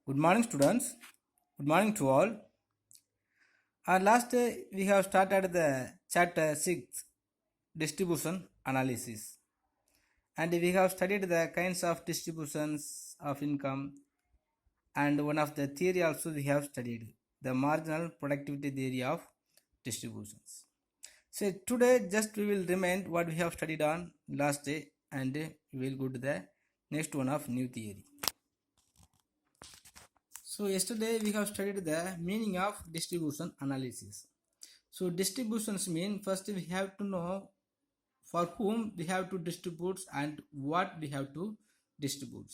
Good morning, students. Good morning to all. Last day we have started the chapter 6 distribution analysis, and we have studied the kinds of distributions of income, and one of the theory also we have studied the marginal productivity theory of distributions. So today just we will remind what we have studied on last day, and we will go to the next one of new theory. So yesterday we have studied the meaning of distribution analysis. So distributions mean first we have to know for whom we have to distribute and what we have to distribute.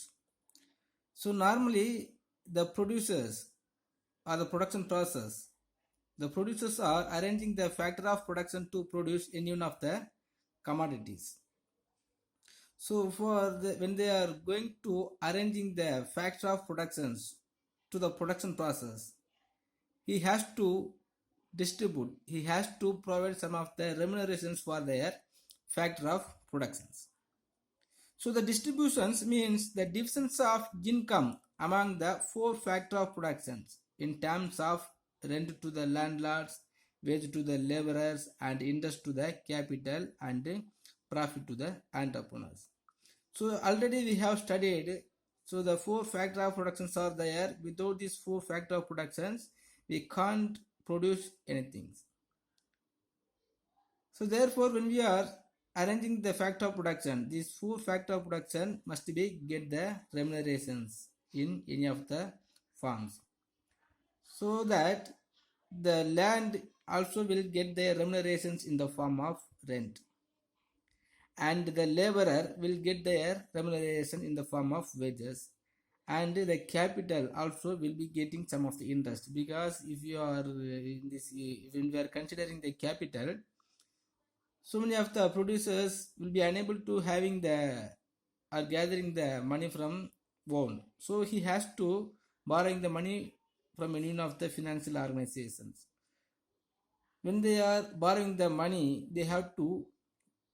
So normally the producers or the production process, the producers are arranging the factor of production to produce any one of the commodities. So when they are going to arranging the factor of productions to the production process, he has to distribute, he has to provide some of the remunerations for their factor of productions. So the distributions means the divisions of income among the four factor of productions in terms of rent to the landlords, wage to the laborers, and interest to the capital, and profit to the entrepreneurs. So already we have studied, so the four factor of productions are there. Without these four factor of productions we can't produce anything. So therefore when we are arranging the factor of production, these four factor of production must be get the remunerations in any of the forms, so that the land also will get their remunerations in the form of rent, and the laborer will get their remuneration in the form of wages, and the capital also will be getting some of the interest, because if you are in this, when we are considering the capital, so many of the producers will be unable to having the or gathering the money from loan, so he has to borrowing the money from any of the financial organizations. When they are borrowing the money, they have to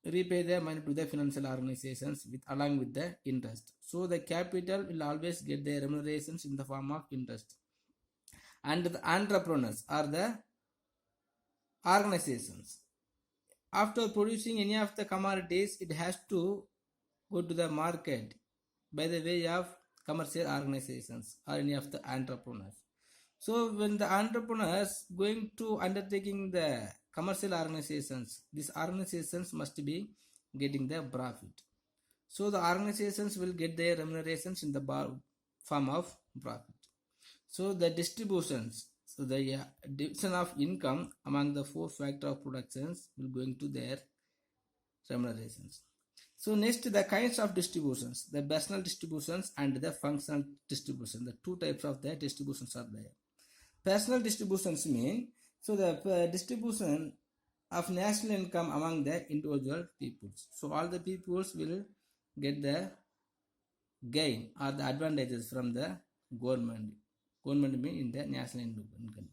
repay the money to the financial organizations with along with the interest. So the capital will always get their remunerations in the form of interest, and the entrepreneurs are the organizations. After producing any of the commodities, it has to go to the market by the way of commercial organizations or any of the entrepreneurs. So when the entrepreneurs going to undertaking the commercial organizations, these organizations must be getting the profit. So the organizations will get their remunerations in the form of profit. So the distributions, so the division of income among the four factor of productions will going to their remunerations. So next, the kinds of distributions, the personal distributions and the functional distribution. The two types of the distributions are there. Personal distributions mean, so the distribution of national income among the individual peoples. So all the peoples will get the gain or the advantages from the government. Government mean in the national income.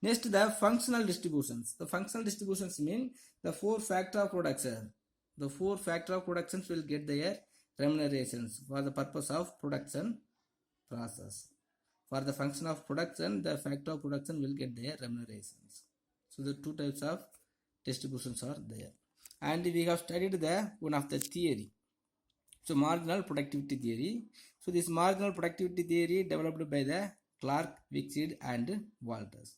Next, the functional distributions. The functional distributions mean the four factor of production. The four factor of productions will get their remunerations for the purpose of production process. For the function of production, the factor of production will get their remunerations. So the two types of distributions are there. And we have studied the one of the theory. So marginal productivity theory. So this marginal productivity theory developed by the Clark, Wicksteed and Walters.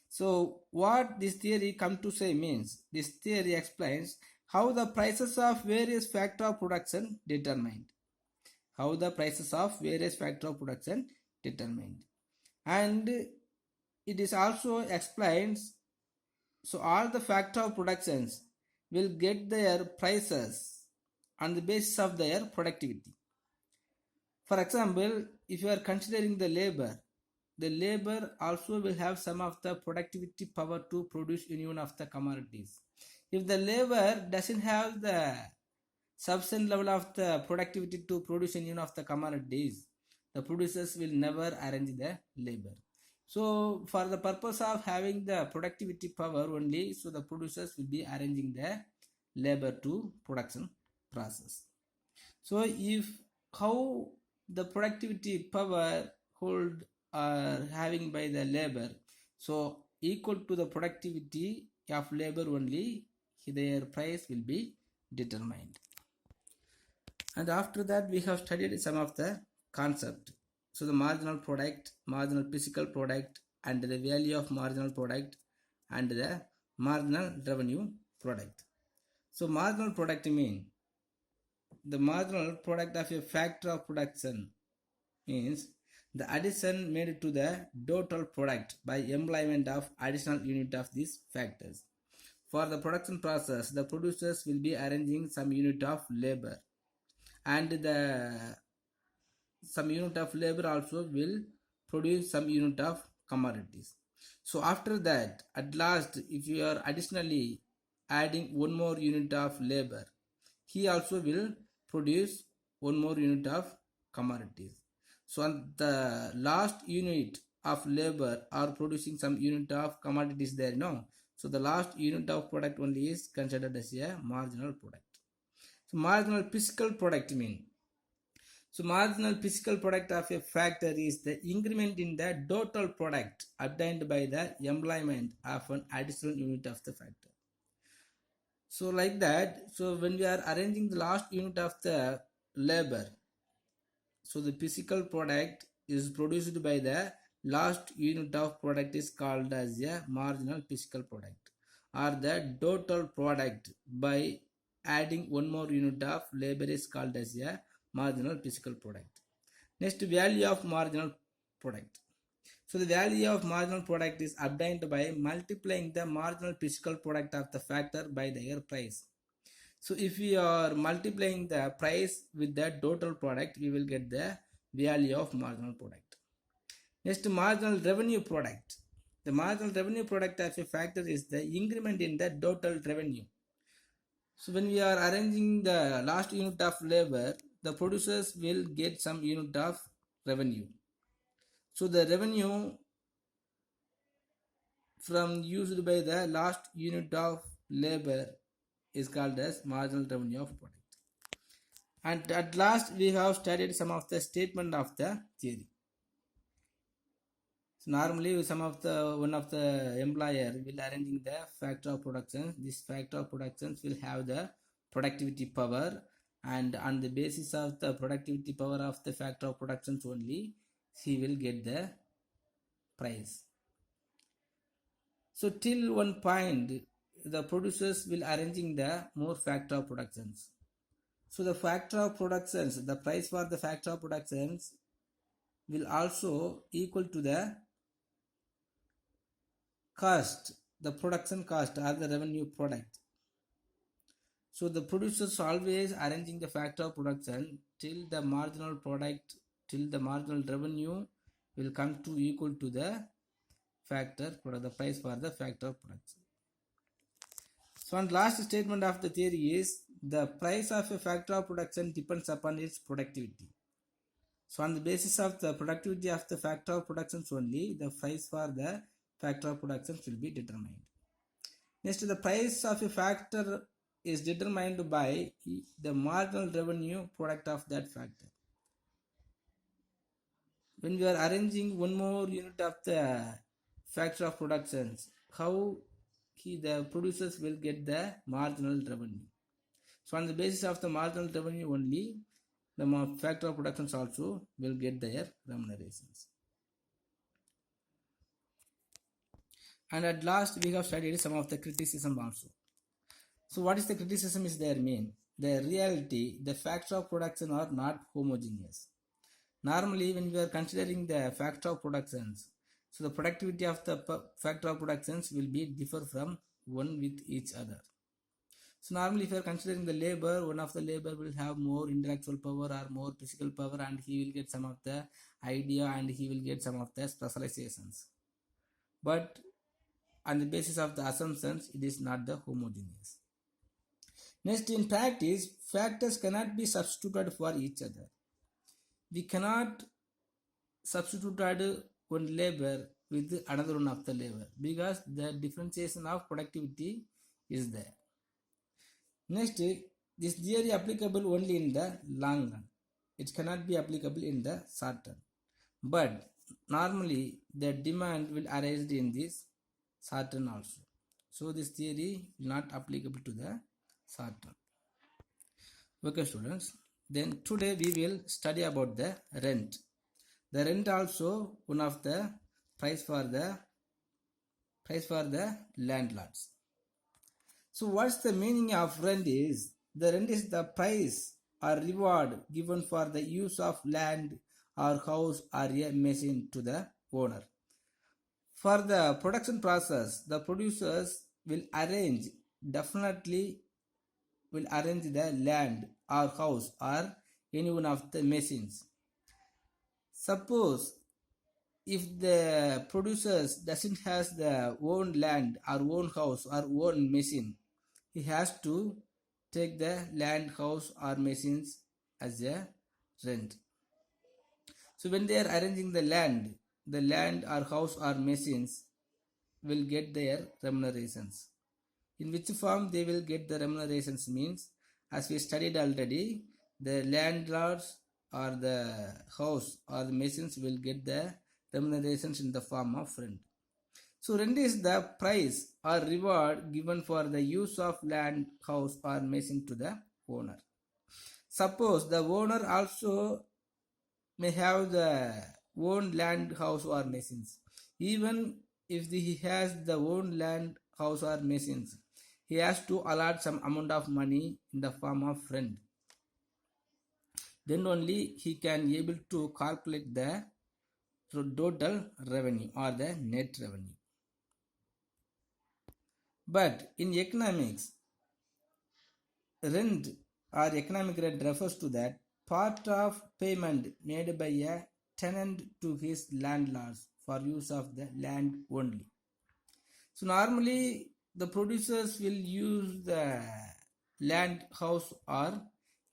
So what this theory come to say means, this theory explains how the prices of various factor of production determined. How the prices of various factor of production determined. And it is also explains, so all the factor of productions will get their prices on the basis of their productivity. For example, if you are considering the labor also will have some of the productivity power to produce any one of the commodities. If the labor doesn't have the sufficient level of the productivity to produce any one of the commodities, the producers will never arrange the labor. So for the purpose of having the productivity power only, so the producers will be arranging the labor to production process. So if how the productivity power, hold or having by the labor. So equal to the productivity of labor only, their price will be determined. And after that we have studied some of the concept. So the marginal product, marginal physical product, and the value of marginal product, and the marginal revenue product. So marginal product mean the marginal product of a factor of production, means the addition made to the total product by employment of additional unit of these factors. For the production process, the producers will be arranging some unit of labor, and the some unit of labor also will produce some unit of commodities. So after that, at last, if you are additionally adding one more unit of labor, he also will produce one more unit of commodities. So on the last unit of labor are producing some unit of commodities there, no? So the last unit of product only is considered as a marginal product. So marginal physical product mean, so marginal physical product of a factor is the increment in the total product obtained by the employment of an additional unit of the factor. So like that, so when we are arranging the last unit of the labor, so the physical product is produced by the last unit of product is called as a marginal physical product, or the total product by adding one more unit of labor is called as a marginal physical product. Next, value of marginal product. So the value of marginal product is obtained by multiplying the marginal physical product of the factor by their price. So if we are multiplying the price with the total product, we will get the value of marginal product. Next, marginal revenue product. The marginal revenue product of a factor is the increment in the total revenue. So when we are arranging the last unit of labor, the producers will get some unit of revenue. So the revenue from used by the last unit of labor is called as marginal revenue of product. And at last we have studied some of the statement of the theory. So normally some of the one of the employer will arranging the factor of production. This factor of productions will have the productivity power, and on the basis of the productivity power of the factor of productions only, he will get the price. So till one point, the producers will arranging the more factor of productions. So the factor of productions, the price for the factor of productions will also equal to the cost, the production cost or the revenue product. So the producers always arranging the factor of production till the marginal product, till the marginal revenue will come to equal to the factor, the price for the factor of production. So one last statement of the theory is the price of a factor of production depends upon its productivity. So on the basis of the productivity of the factor of productions only, the price for the factor of productions will be determined. Next, the price of a factor is determined by the marginal revenue product of that factor. When we are arranging one more unit of the factor of productions, how the producers will get the marginal revenue. So on the basis of the marginal revenue only, the factor of productions also will get their remunerations. And at last we have studied some of the criticism also. So what is the criticism is there mean? The reality, the factor of production are not homogeneous. Normally when we are considering the factor of productions, so the productivity of the factor of productions will be differ from one with each other. So normally if you are considering the labor, one of the labor will have more intellectual power or more physical power, and he will get some of the idea and he will get some of the specializations. But on the basis of the assumptions, it is not the homogeneous. Next, in practice, factors cannot be substituted for each other. We cannot substitute one labor with another one of the labor because the differentiation of productivity is there. Next, this theory applicable only in the long run. It cannot be applicable in the short term. But normally the demand will arise in this short term also. So this theory is not applicable to the short term. Okay, students. Then today we will study about the rent. The rent also one of the price for the landlords. So what's the meaning of rent is? The rent is the price or reward given for the use of land or house or a machine to the owner. For the production process, the producers will definitely will arrange the land or house or any one of the machines. Suppose if the producers doesn't has the own land or own house or own machine, he has to take the land, house or machines as a rent. So when they are arranging the land or house or machines will get their remunerations. In which form they will get the remunerations means, as we studied already, the landlords or the house or the machines will get the remunerations in the form of rent. So rent is the price or reward given for the use of land, house or machine to the owner. Suppose the owner also may have the own land, house or machines. Even if he has the own land, house or machines, he has to allot some amount of money in the form of rent. Then only he can able to calculate the total revenue or the net revenue. But in economics, rent or economic rent refers to that part of payment made by a tenant to his landlords for use of the land only. So normally the producers will use the land, house or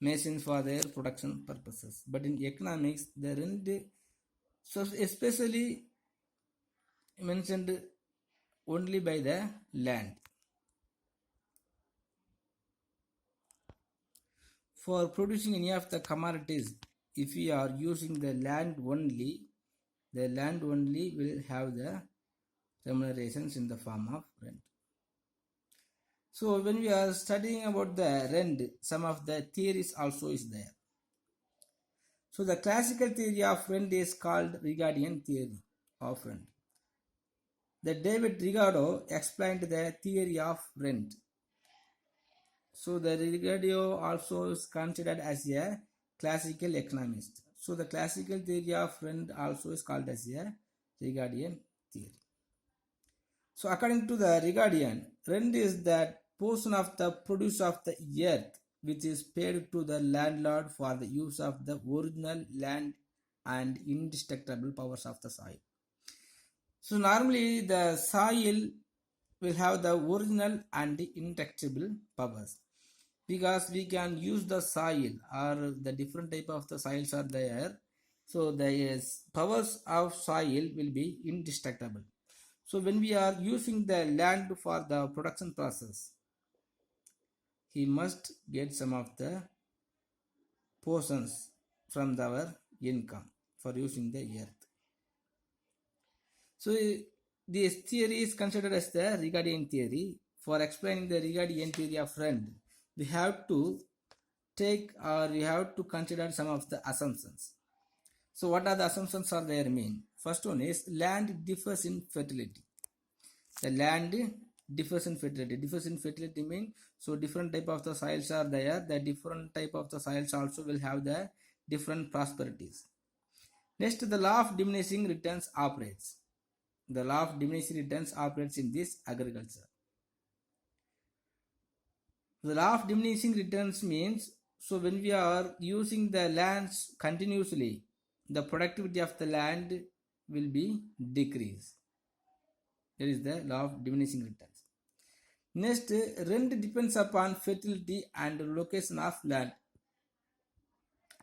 machines for their production purposes. But in economics, the rent, so especially mentioned only by the land. For producing any of the commodities, if we are using the land only will have the remunerations in the form of rent. So when we are studying about the rent, some of the theories also is there. So the classical theory of rent is called Ricardian theory of rent. The David Ricardo explained the theory of rent. So the Ricardo also is considered as a classical economist. So the classical theory of rent also is called as a Ricardian theory. So according to the Ricardian, rent is that portion of the produce of the earth which is paid to the landlord for the use of the original land and indestructible powers of the soil. So normally the soil will have the original and indestructible powers, because we can use the soil or the different type of the soils are there. So the powers of soil will be indestructible. So when we are using the land for the production process, he must get some of the portions from our income for using the earth. So this theory is considered as the Ricardian theory. For explaining the Ricardian theory of rent, we have to take or we have to consider some of the assumptions. So what are the assumptions are there mean? First one is land differs in fertility. The land differs in fertility. Differs in fertility means, so different type of the soils are there. The different type of the soils also will have the different prosperities. Next, the law of diminishing returns operates. The law of diminishing returns operates in this agriculture. The law of diminishing returns means, so when we are using the lands continuously, the productivity of the land will be decreased. That is the law of diminishing returns. Next, rent depends upon fertility and location of land.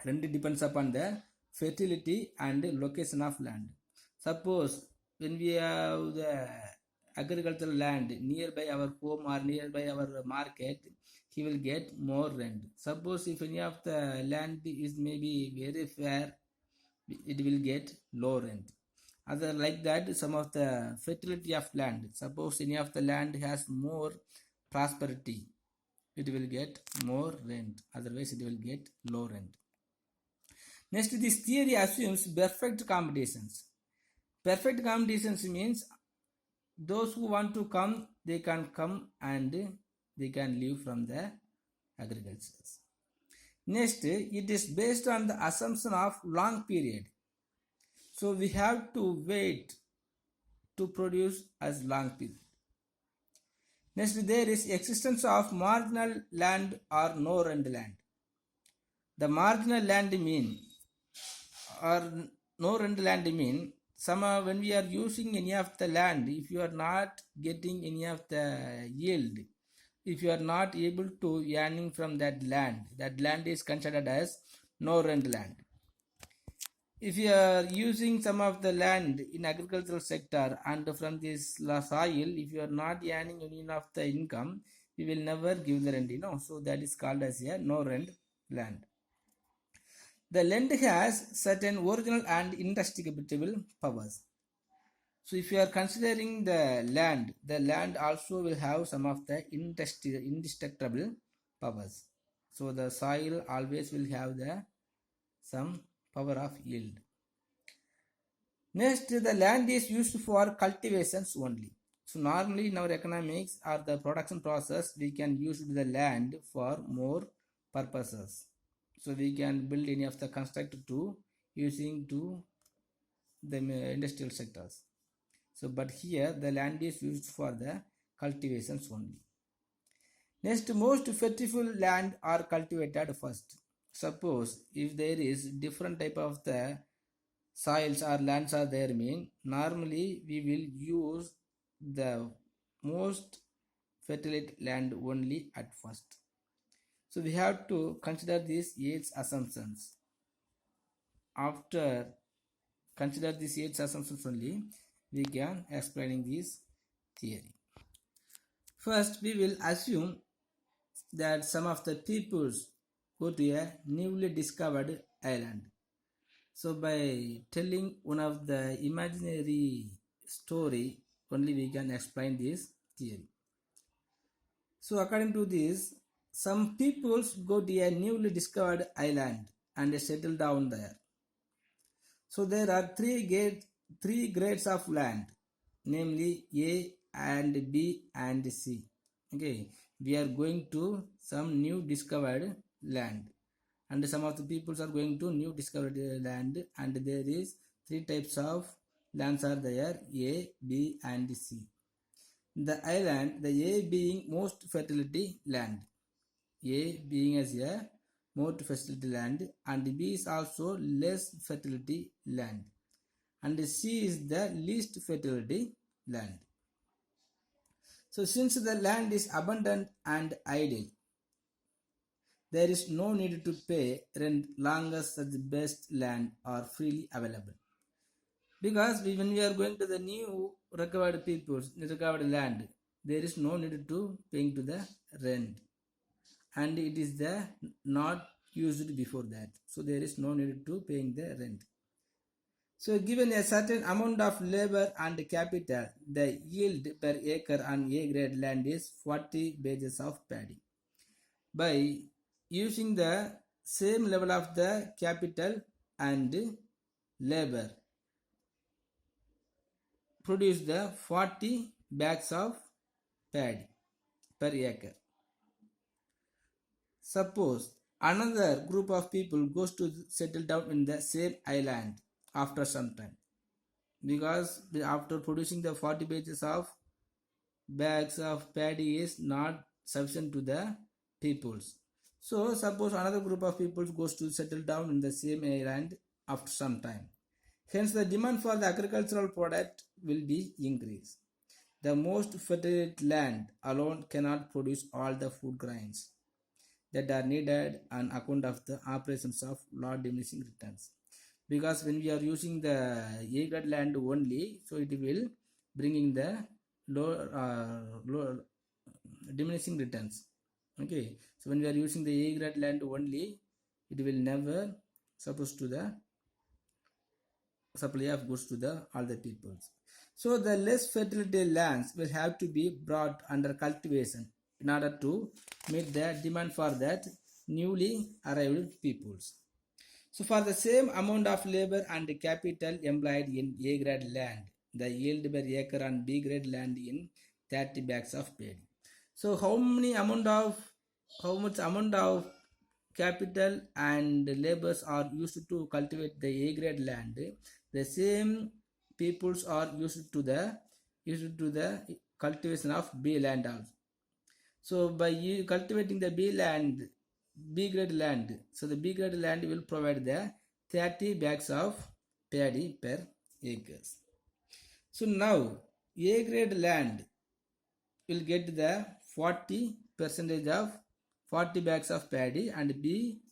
Rent depends upon the fertility and location of land. Suppose when we have the agricultural land nearby our home or nearby our market, he will get more rent. Suppose if any of the land is maybe very fair, it will get low rent. Other like that, some of the fertility of land. Suppose any of the land has more prosperity, it will get more rent. Otherwise, it will get low rent. Next, this theory assumes perfect competitions. Perfect competitions means those who want to come, they can come and they can live from the agriculture. Next, it is based on the assumption of long period. So we have to wait to produce as long period. Next, there is existence of marginal land or no rent land. The marginal land mean or no rent land mean when we are using any of the land, if you are not getting any of the yield, if you are not able to earning from that land is considered as no rent land. If you are using some of the land in agricultural sector and from this soil, if you are not earning any of the income, we will never give the rent, so that is called as a no rent land. The land has certain original and indestructible powers. So if you are considering the land also will have some of the indestructible powers. So the soil always will have some power of yield. Next, the land is used for cultivations only. So normally in our economics or the production process, we can use the land for more purposes. So we can build any of the construct to using to the industrial sectors. So but here the land is used for the cultivations only. Next, most fertile land are cultivated first. Suppose if there is different type of the soils or lands are there mean normally we will use the most fertile land only at first. So we have to consider these 8 assumptions. After consider these 8 assumptions only, we can explaining this theory. First, we will assume that some of the peoples go to a newly discovered island. So by telling one of the imaginary story, only we can explain this theory. So according to this, some peoples go to a newly discovered island and they settle down there. So there are three grades of land, namely A and B and C. Okay, we are going to some new discovered land, and some of the peoples are going to new discovered land, and there is 3 types of lands are there: A, B, and C. The island, the A being most fertility land, A being as a most fertility land, and B is also less fertility land, and C is the least fertility land. So since the land is abundant and idle, there is no need to pay rent long as the best land are freely available. Because when we are going to the new recovered peoples, recovered land, there is no need to paying to the rent, and it is the not used before that, so there is no need to paying the rent. So given a certain amount of labor and capital, the yield per acre on A grade land is 40 bags of paddy. By using the same level of the capital and labor, produce the 40 bags of paddy per acre. Suppose another group of people goes to settle down in the same island after some time, because after producing the 40 bags of paddy is not sufficient to the peoples. So suppose another group of people goes to settle down in the same island after some time. Hence the demand for the agricultural product will be increased. The most fertile land alone cannot produce all the food grains that are needed on account of the operations of low diminishing returns. Because when we are using the A-grade land only, so it will bringing the low diminishing returns. Okay, so when we are using the A-grade land only, it will never supposed to the supply of goods to the all the peoples. So the less fertility lands will have to be brought under cultivation in order to meet the demand for that newly arrived peoples. So for the same amount of labor and capital employed in A grade land, the yield per acre on B grade land in 30 bags of paddy. So how much amount of capital and labors are used to cultivate the A grade land? The same peoples are used to the cultivation of B land also. So by you cultivating the B grade land, so the B grade land will provide the 30 bags of paddy per acres. So now A grade land will get the 40 percentage of 40 bags of paddy, and B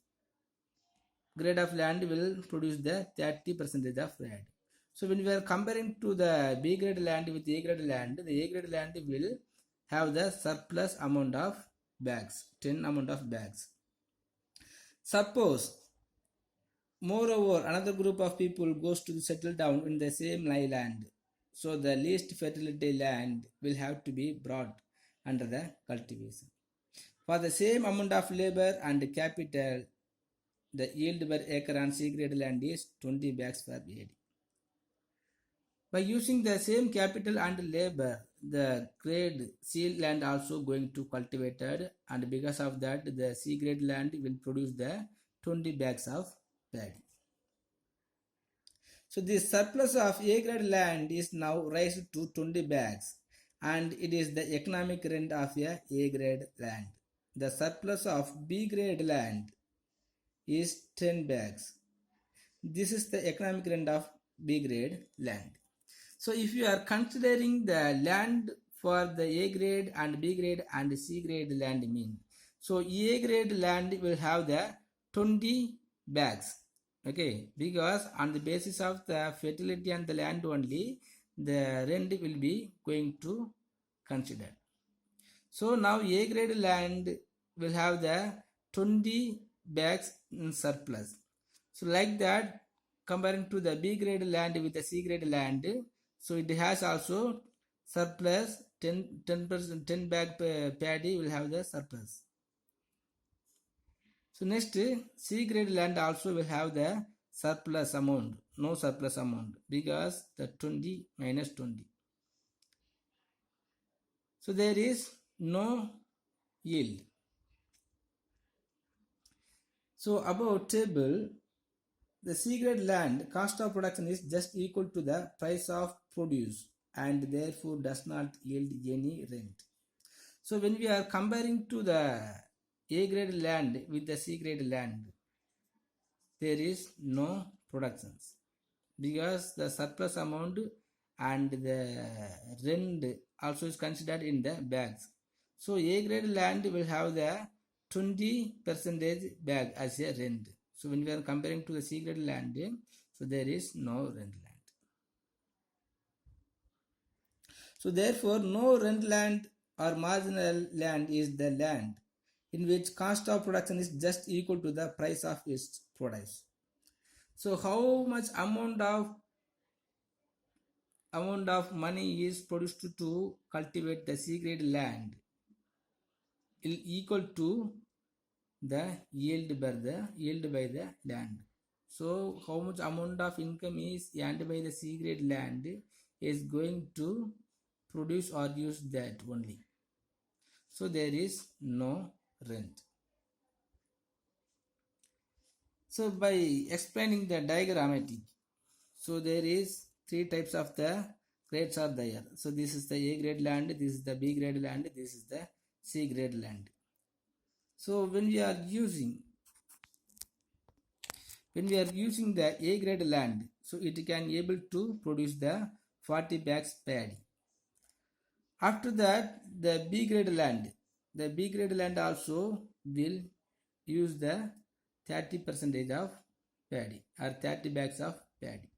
grade of land will produce the 30 percentage of paddy. So when we are comparing to the B grade land with A grade land, the A grade land will have the surplus amount of bags, 10 amount of bags. Suppose, moreover, another group of people goes to settle down in the same land. So the least fertility land will have to be brought under the cultivation. For the same amount of labor and capital, the yield per acre on C grade land is 20 bags per acre. By using the same capital and labor, the grade C land also going to cultivated, and because of that the C grade land will produce the 20 bags of paddy. So the surplus of A grade land is now raised to 20 bags, and it is the economic rent of A grade land. The surplus of B grade land is 10 bags. This is the economic rent of B grade land. So if you are considering the land for the A grade and B grade and C grade land mean, so A grade land will have the 20 bags. Okay, because on the basis of the fertility and the land only, the rent will be going to consider. So now A grade land will have the 20 bags in surplus. So like that, comparing to the B grade land with the C grade land, so it has also surplus 10% 10 bag paddy will have the surplus. So next, C grade land also will have the surplus amount, no surplus amount, because the 20 minus 20. So there is no yield. So above table, the C grade land cost of production is just equal to the price of produce and therefore does not yield any rent. So when we are comparing to the A grade land with the C grade land, there is no productions because the surplus amount and the rent also is considered in the bags. So A grade land will have the 20% bag as a rent. So when we are comparing to the C grade land, so there is no rent land. So therefore no rent land or marginal land is the land in which cost of production is just equal to the price of its produce. So how much amount of money is produced to cultivate the C grade land is equal to the yield by the land. So how much amount of income is earned by the C grade land is going to produce or use that only. So there is no rent. So by explaining the diagrammatic, so there is three types of the grades are there. So this is the A grade land, this is the B grade land, this is the C grade land. So when we are using the A grade land, so it can able to produce the 40 bags paddy. After that, the B grade land also will use the 30% of paddy or 30 bags of paddy.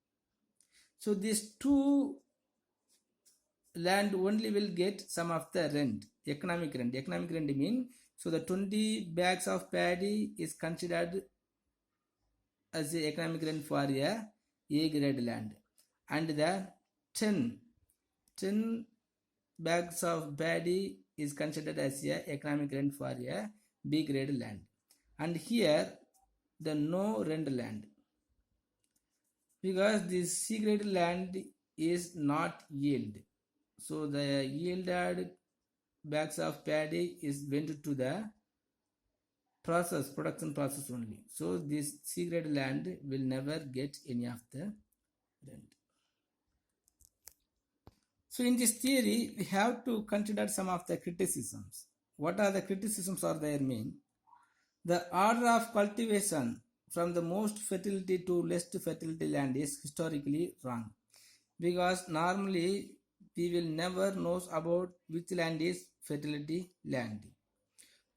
So these two land only will get some of the rent, economic rent. Economic rent mean, so the 20 bags of paddy is considered as the economic rent for a A grade land, and the 10 bags of paddy is considered as a economic rent for a B grade land. And here the no rent land, because this C grade land is not yield, so the yielded bags of paddy is went to the production process only, so this C grade land will never get any of the rent. So in this theory we have to consider some of the criticisms. What are the criticisms are there? Mean the order of cultivation from the most fertility to least fertility land is historically wrong, because normally we will never know about which land is fertility land.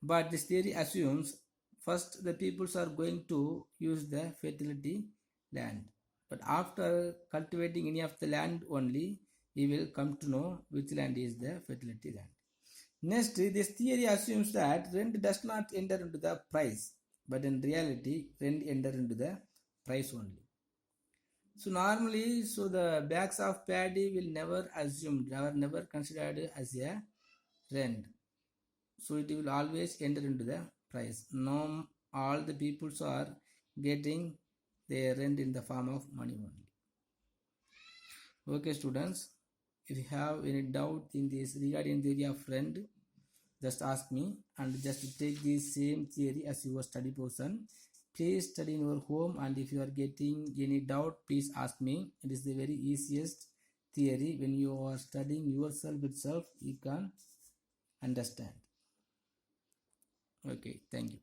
But this theory assumes first the peoples are going to use the fertility land, but after cultivating any of the land only, we will come to know which land is the fertility land. Next, this theory assumes that rent does not enter into the price, but in reality, rent enter into the price only. So normally, so the bags of paddy will never assumed, never considered as a rent. So it will always enter into the price. Now all the peoples are getting their rent in the form of money only. Okay, students, if you have any doubt in this regarding the theory of rent, just ask me, and just take the same theory as your study portion. Please study in your home, and if you are getting any doubt, please ask me. It is the very easiest theory. When you are studying yourself itself, you can understand. Okay, thank you.